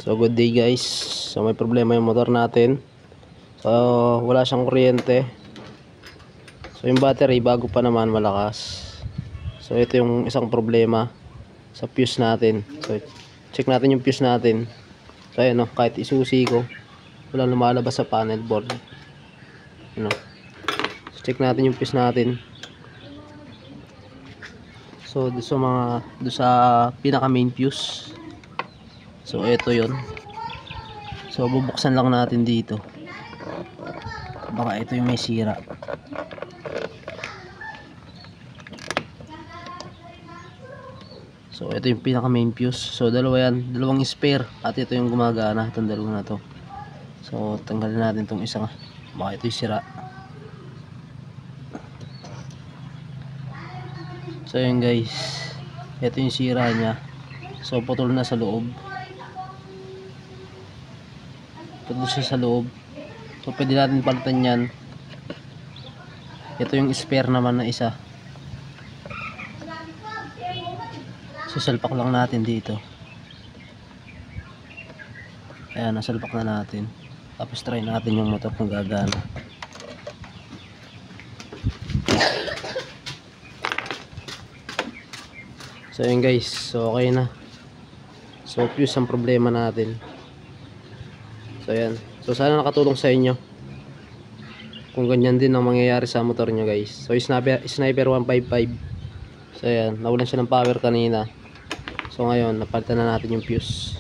So good day guys. So may problema yung motor natin. So wala siyang kuryente. So yung battery bago pa naman, malakas. So ito yung isang problema sa fuse natin. So check natin yung fuse natin. So ayan, no, kahit isusi ko, walang lumalabas sa panel board. Ano? So, check natin yung fuse natin. So doon sa pinaka main fuse. So ito yon. So bubuksan lang natin dito. Baka ito yung may sira. So ito yung pinaka main fuse. So dalawa yan, dalawang spare, at ito yung gumagana, itong dalawa na to. So tanggalin natin itong isa, baka ito yung sira. So yun guys, ito yung sira nya. So putol na sa loob. Putol siya sa loob. So pwede natin palitan yan. Ito yung spare naman na isa. So salpak lang natin dito. Ayan, nasalpak na natin. Tapos try natin yung motor kung gagana. So yun guys, so okay na. So fuse ang problema natin. So yan. So sana nakatulong sa inyo kung ganyan din ang mangyayari sa motor nyo guys. So Sniper 155. So yan, nawalan siya ng power kanina. So ngayon napalitan na natin yung fuse.